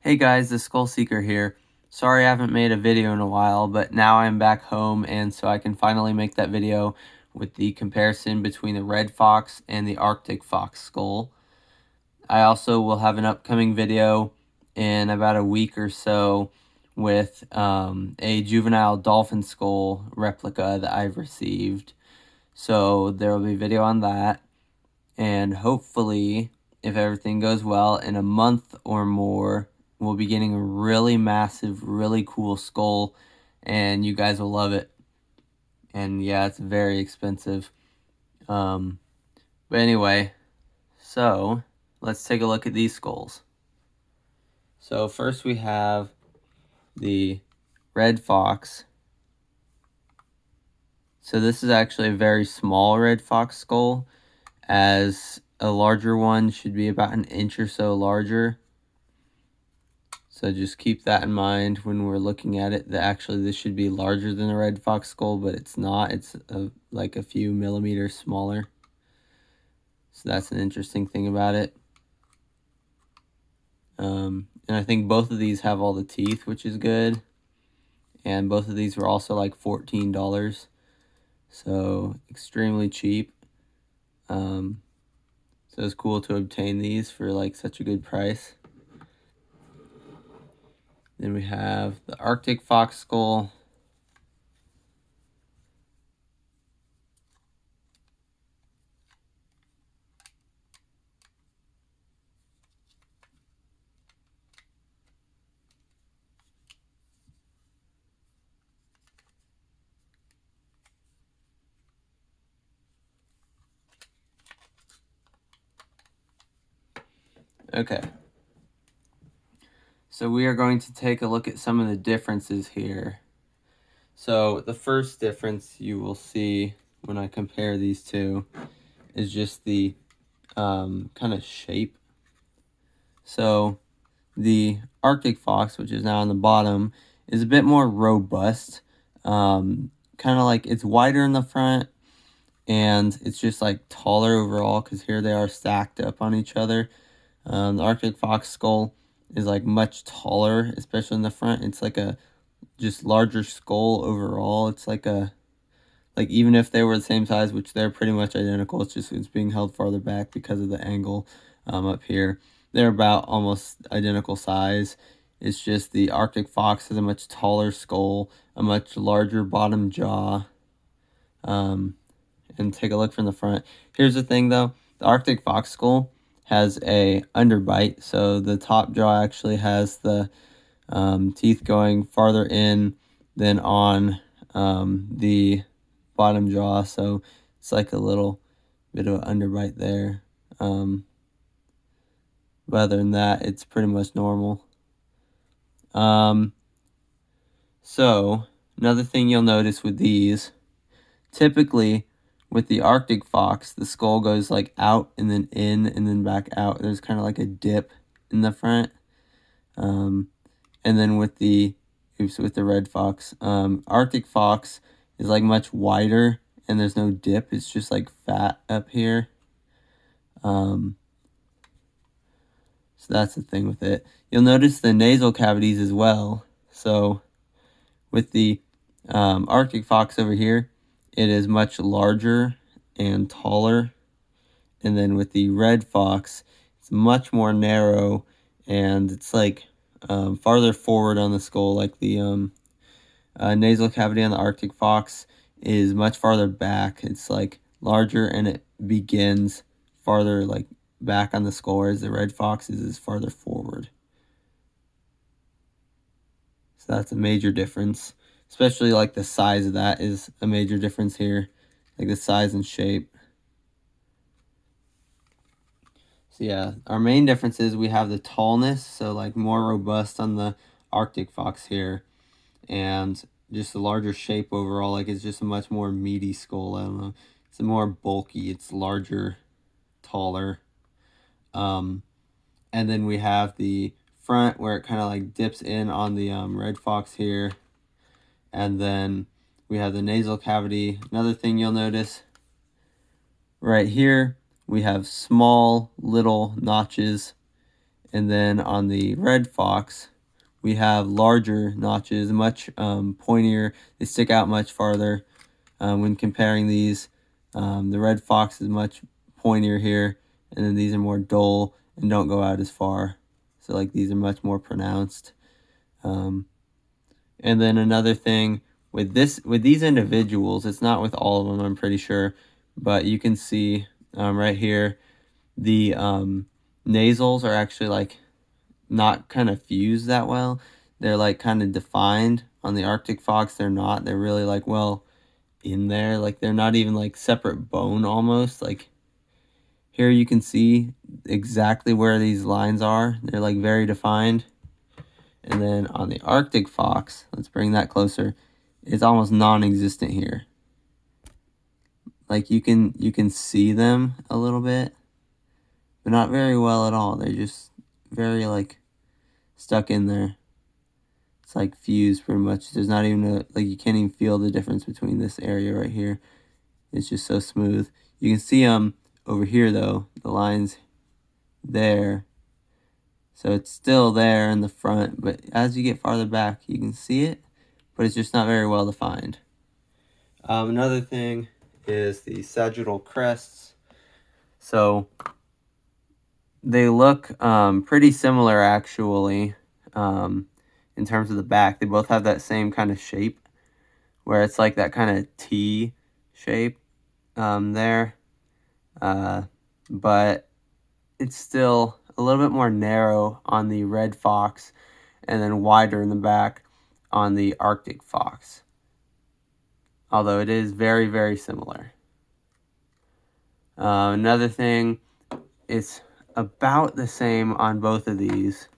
Hey guys, the Skull Seeker here. Sorry I haven't made a video in a while, but now I'm back home and so I can finally make that video with the comparison between the red fox and the Arctic fox skull. I also will have an upcoming video in about a week or so with a juvenile dolphin skull replica that I've received. So there will be a video on that, and hopefully, if everything goes well, in a month or more, we'll be getting a really massive, really cool skull, and you guys will love it. And yeah, it's very expensive. But anyway, so let's take a look at these skulls. So first we have the red fox. So this is actually a very small red fox skull, as a larger one should be about an inch or so larger. So just keep that in mind when we're looking at it, that actually this should be larger than a red fox skull, but it's not. It's like a few millimeters smaller. So that's an interesting thing about it. And I think both of these have all the teeth, which is good. And both of these were also like $14. So extremely cheap. So it's cool to obtain these for like such a good price. Then we have the Arctic fox skull. Okay. So we are going to take a look at some of the differences here. So the first difference you will see when I compare these two is just the kind of shape. So the Arctic fox, which is now on the bottom, is a bit more robust. Kind of like it's wider in the front, and it's just like taller overall because here they are stacked up on each other. The Arctic fox skull is like much taller, especially in the front. It's like a just larger skull overall. It's like even if they were the same size, which they're pretty much identical, it's being held farther back because of the angle up here. They're about almost identical size. It's just the Arctic fox has a much taller skull, a much larger bottom jaw. And take a look from the front. Here's the thing though, the Arctic fox skull has a underbite, so the top jaw actually has the teeth going farther in than on the bottom jaw, so it's like a little bit of an underbite there. But other than that, it's pretty much normal. So another thing you'll notice with these, typically with the Arctic fox, the skull goes like out and then in and then back out. There's kind of like a dip in the front. And then with the red fox, Arctic fox is like much wider and there's no dip. It's just like fat up here. So that's the thing with it. You'll notice the nasal cavities as well. So with the Arctic fox over here, it is much larger and taller. And then with the red fox, it's much more narrow and it's like farther forward on the skull. Like the nasal cavity on the Arctic fox is much farther back. It's like larger and it begins farther like back on the skull, whereas the red fox is farther forward. So that's a major difference. Especially like the size of that is a major difference here. Like the size and shape. So yeah, our main difference is we have the tallness, so like more robust on the Arctic fox here, and just a larger shape overall. Like it's just a much more meaty skull. I don't know, it's more bulky, it's larger, taller. And then we have the front where it kind of like dips in on the red fox here, and then we have the nasal cavity. Another thing you'll notice right here, we have small little notches And then on the red fox, we have larger notches, much pointier. They stick out much farther. When comparing these, the red fox is much pointier here, and then these are more dull and don't go out as far. So like these are much more pronounced. And then another thing with these individuals, it's not with all of them, I'm pretty sure, but you can see right here, the nasals are actually like not kind of fused that well. They're like kind of defined. On the Arctic fox, they're not. They're really like well in there. Like they're not even like separate bone almost. Like here you can see exactly where these lines are. They're like very defined. And then on the Arctic fox, let's bring that closer. It's almost non-existent here. Like you can see them a little bit, but not very well at all. They're just very like stuck in there. It's like fused pretty much. There's not even like you can't even feel the difference between this area right here. It's just so smooth. You can see over here though, the lines there. So it's still there in the front, but as you get farther back, you can see it, but it's just not very well defined. Another thing is the sagittal crests. So they look pretty similar actually in terms of the back. They both have that same kind of shape where it's like that kind of T shape there. But it's still a little bit more narrow on the red fox and then wider in the back on the Arctic fox. Although it is very, very similar. Another thing, it's about the same on both of these.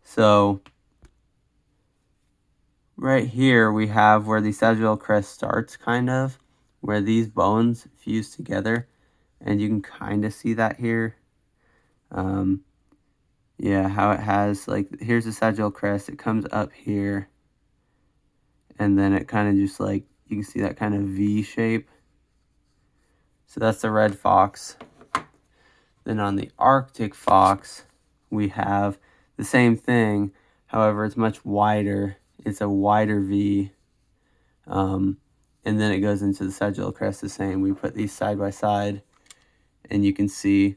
So right here we have where the sagittal crest starts, kind of, where these bones fuse together. And you can kind of see that here. Yeah, how it has, like, here's the sagittal crest. It comes up here. And then it kind of just, like, you can see that kind of V shape. So that's the red fox. Then on the Arctic fox, we have the same thing. However, it's much wider. It's a wider V. And then it goes into the sagittal crest the same. We put these side by side. And you can see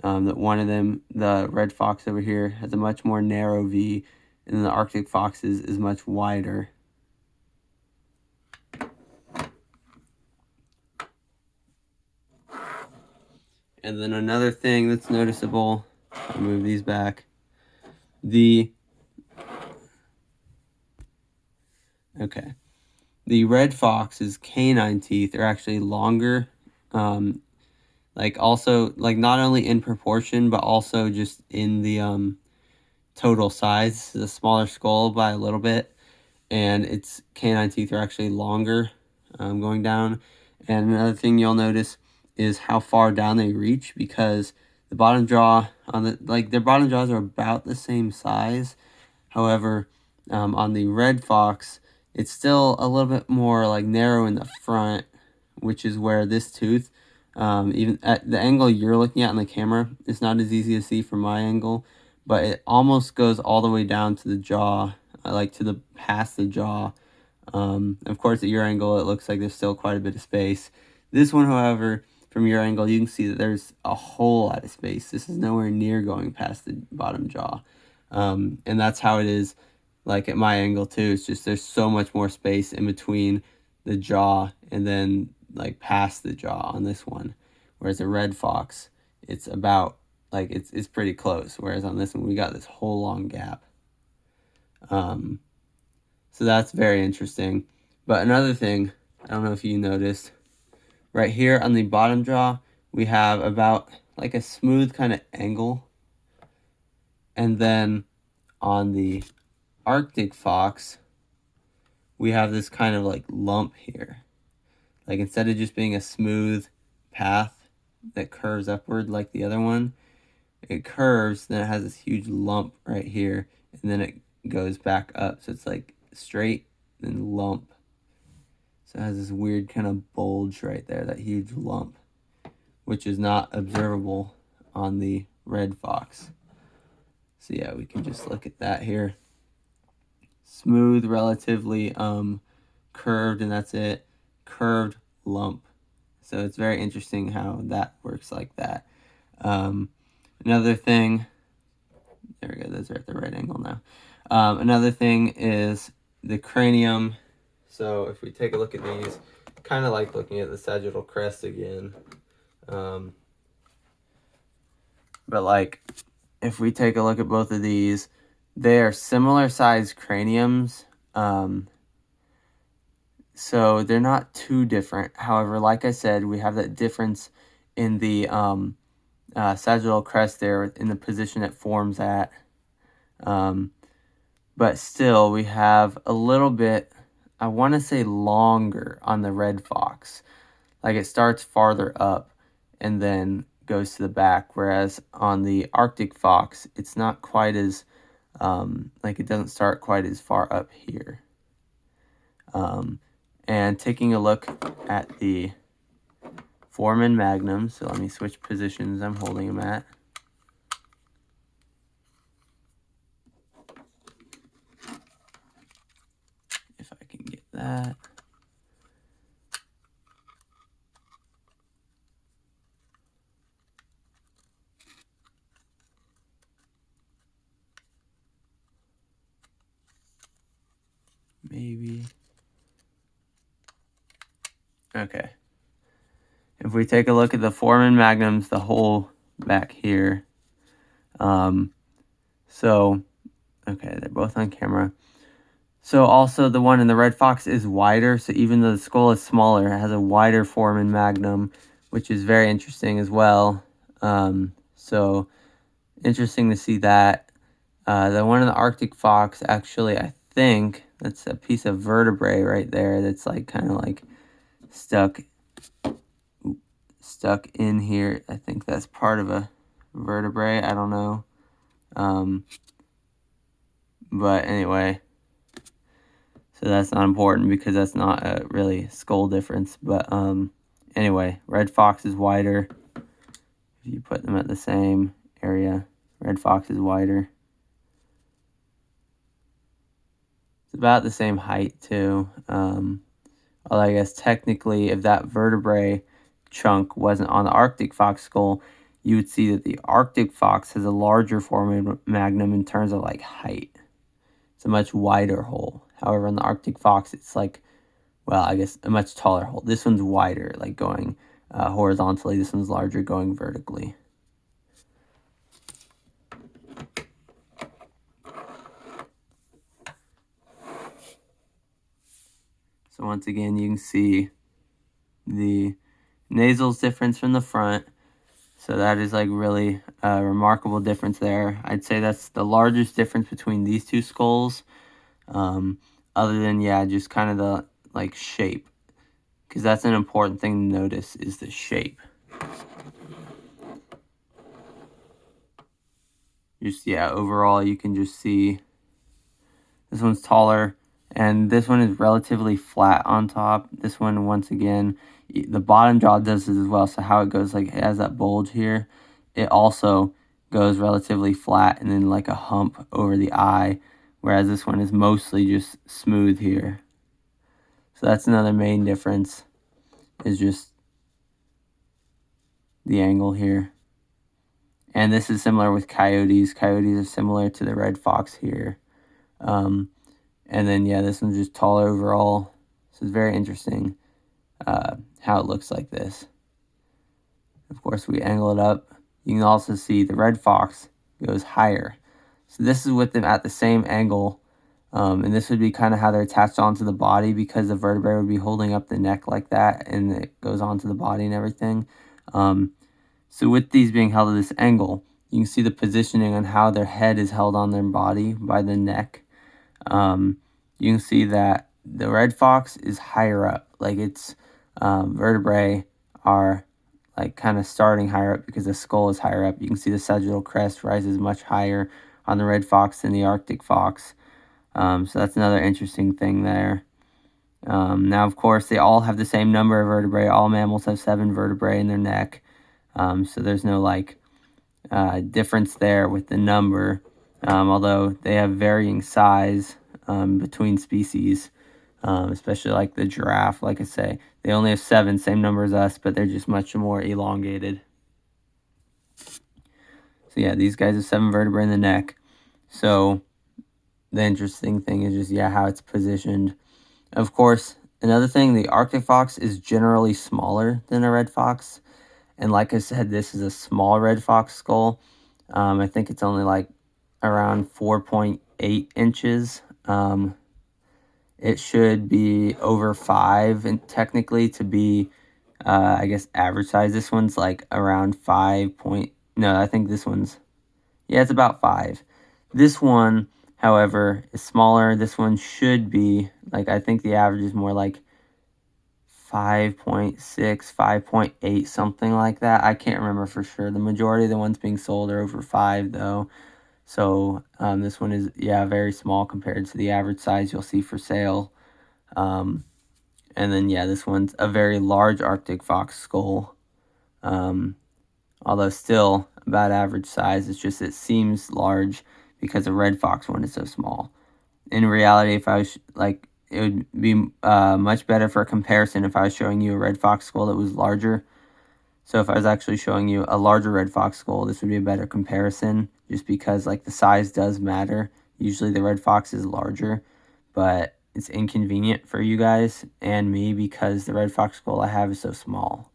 that one of them, the red fox over here, has a much more narrow V, and then the Arctic fox is much wider. And then another thing that's noticeable, I'll move these back. The red fox's canine teeth are actually longer. Like also, like not only in proportion, but also just in the total size. It's a smaller skull by a little bit, and its canine teeth are actually longer going down. And another thing you'll notice is how far down they reach, because the bottom jaw their bottom jaws are about the same size. However, on the red fox, it's still a little bit more like narrow in the front, which is where this tooth, even at the angle you're looking at on the camera, it's not as easy to see from my angle, but it almost goes all the way down to the jaw, like to the past the jaw. Of course, at your angle, it looks like there's still quite a bit of space. This one, however, from your angle, you can see that there's a whole lot of space. This is nowhere near going past the bottom jaw. And that's how it is, like at my angle too. It's just there's so much more space in between the jaw and then like past the jaw on this one. Whereas a red fox, it's about like it's pretty close. Whereas on this one, we got this whole long gap. So that's very interesting. But another thing, I don't know if you noticed, right here on the bottom jaw, we have about like a smooth kind of angle. And then on the Arctic fox, we have this kind of like lump here. Like instead of just being a smooth path that curves upward like the other one, it curves, then it has this huge lump right here, and then it goes back up. So it's like straight and lump. So it has this weird kind of bulge right there, that huge lump, which is not observable on the red fox. So yeah, we can just look at that here. Smooth, relatively curved, and that's it. Curved lump. So it's very interesting how that works like that. Another thing, there we go, those are at the right angle now. Another thing is the cranium. So if we take a look at these, kind of like looking at the sagittal crest again. But like, if we take a look at both of these, they are similar sized craniums. So they're not too different. However, like I said, we have that difference in the sagittal crest there in the position it forms at. But still, we have a little bit, I want to say, longer on the red fox. Like it starts farther up and then goes to the back, whereas on the Arctic fox, it's not quite as, like it doesn't start quite as far up here. And taking a look at the foramen magnum, so let me switch positions I'm holding them at. If I can get that. Maybe. Okay. If we take a look at the foramen magnums, the hole back here. So, okay, they're both on camera. So also the one in the red fox is wider. So even though the skull is smaller, it has a wider foramen magnum, which is very interesting as well. So interesting to see that. The one in the Arctic fox, actually, I think that's a piece of vertebrae right there that's like kind of like stuck in here. I think that's part of a vertebrae. I don't know. But anyway, so that's not important because that's not a really skull difference. But anyway, red fox is wider. If you put them at the same area, red fox is wider. It's about the same height too. Although I guess technically, if that vertebrae chunk wasn't on the Arctic fox skull, you would see that the Arctic fox has a larger foramen magnum in terms of like height. It's a much wider hole. However, in the Arctic fox, it's like, well, I guess a much taller hole. This one's wider, like going horizontally. This one's larger, going vertically. So once again, you can see the nasal's difference from the front. So that is like really a remarkable difference there. I'd say that's the largest difference between these two skulls. Other than, yeah, just kind of the like shape. Because that's an important thing to notice is the shape. Just, yeah, overall you can just see this one's taller. And this one is relatively flat on top. This one, once again, the bottom jaw does this as well. So how it goes, like it has that bulge here. It also goes relatively flat and then like a hump over the eye. Whereas this one is mostly just smooth here. So that's another main difference, is just the angle here. And this is similar with coyotes. Coyotes are similar to the red fox here. And then, yeah, this one's just taller overall. So it's very interesting how it looks like this. Of course, we angle it up. You can also see the red fox goes higher. So this is with them at the same angle. And this would be kind of how they're attached onto the body, because the vertebrae would be holding up the neck like that, and it goes onto the body and everything. So with these being held at this angle, you can see the positioning on how their head is held on their body by the neck. You can see that the red fox is higher up, like its vertebrae are like kind of starting higher up because the skull is higher up. You can see the sagittal crest rises much higher on the red fox than the Arctic fox. So that's another interesting thing there. Now, of course, they all have the same number of vertebrae. All mammals have 7 vertebrae in their neck. So there's no like difference there with the number, although they have varying size between species, especially like the giraffe. Like I say, they only have 7, same number as us, but they're just much more elongated. So yeah, these guys have 7 vertebrae in the neck. So the interesting thing is just, yeah, how it's positioned. Of course, another thing, the Arctic fox is generally smaller than a red fox. And like I said, this is a small red fox skull. I think it's only like around 4.8 inches. It should be over 5, and technically to be, I guess, average size. This one's like around 5 point. No, I think this one's, yeah, it's about 5. This one, however, is smaller. This one should be, like, I think the average is more like 5.6, 5.8, something like that. I can't remember for sure. The majority of the ones being sold are over 5, though. So this one is, yeah, very small compared to the average size you'll see for sale. And then, yeah, this one's a very large Arctic fox skull. Although still about average size. It's just it seems large because the red fox one is so small. In reality, if I was like, it would be much better for a comparison if I was showing you a red fox skull that was larger. So if I was actually showing you a larger red fox skull, this would be a better comparison, just because like the size does matter. Usually the red fox is larger, but it's inconvenient for you guys and me because the red fox skull I have is so small.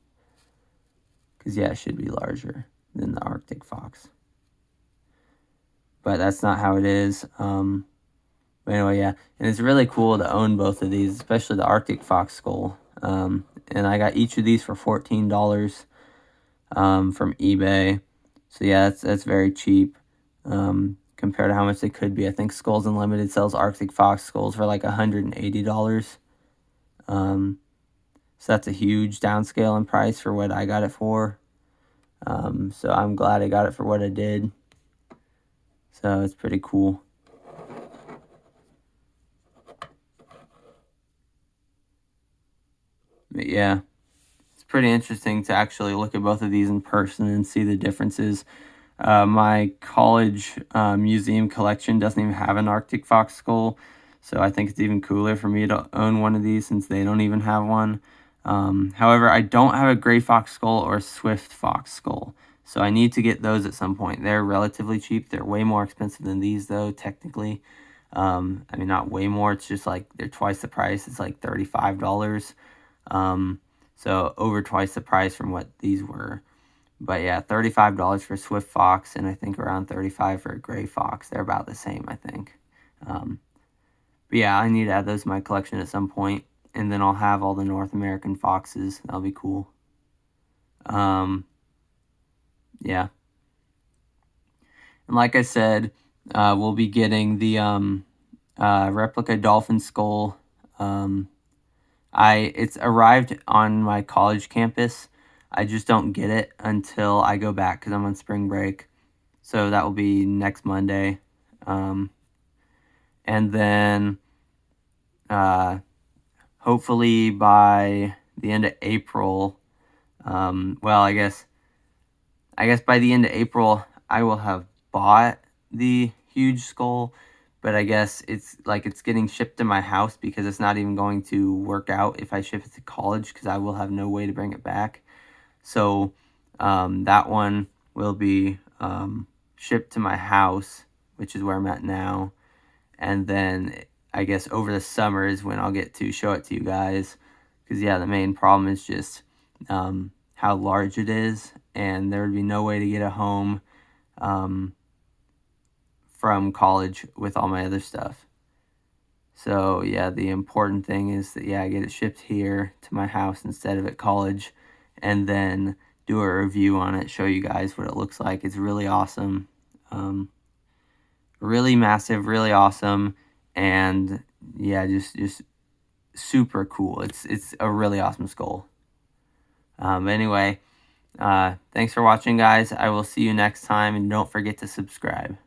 Because, yeah, it should be larger than the Arctic fox. But that's not how it is. But anyway, yeah. And it's really cool to own both of these, especially the Arctic fox skull. And I got each of these for $14 from eBay. So, yeah, that's very cheap compared to how much they could be. I think Skulls Unlimited sells Arctic fox skulls for like $180. So that's a huge downscale in price for what I got it for. So I'm glad I got it for what I did. So it's pretty cool. But yeah, it's pretty interesting to actually look at both of these in person and see the differences. My college museum collection doesn't even have an Arctic fox skull, so I think it's even cooler for me to own one of these since they don't even have one. However, I don't have a gray fox skull or a swift fox skull, so I need to get those at some point. They're relatively cheap. They're way more expensive than these, though, technically. I mean, not way more. It's just like they're twice the price. It's like $35. So over twice the price from what these were. But yeah, $35 for a swift fox, and I think around $35 for a gray fox. They're about the same, I think. But yeah, I need to add those to my collection at some point, and then I'll have all the North American foxes. That'll be cool. Yeah. And like I said, we'll be getting the replica dolphin skull. It's arrived on my college campus. I just don't get it until I go back because I'm on spring break. So that will be next Monday. And then hopefully by the end of April, well, I guess by the end of April, I will have bought the huge skull, but I guess it's getting shipped to my house because it's not even going to work out if I ship it to college because I will have no way to bring it back. So that one will be shipped to my house, which is where I'm at now. And then I guess over the summer is when I'll get to show it to you guys. Because, yeah, the main problem is just how large it is. And there would be no way to get it home from college with all my other stuff. So, yeah, the important thing is that, yeah, I get it shipped here to my house instead of at college. And then do a review on it, show you guys what it looks like. It's really awesome. Really massive, really awesome. And, yeah, just super cool. It's a really awesome skull. Anyway, thanks for watching, guys. I will see you next time, and don't forget to subscribe.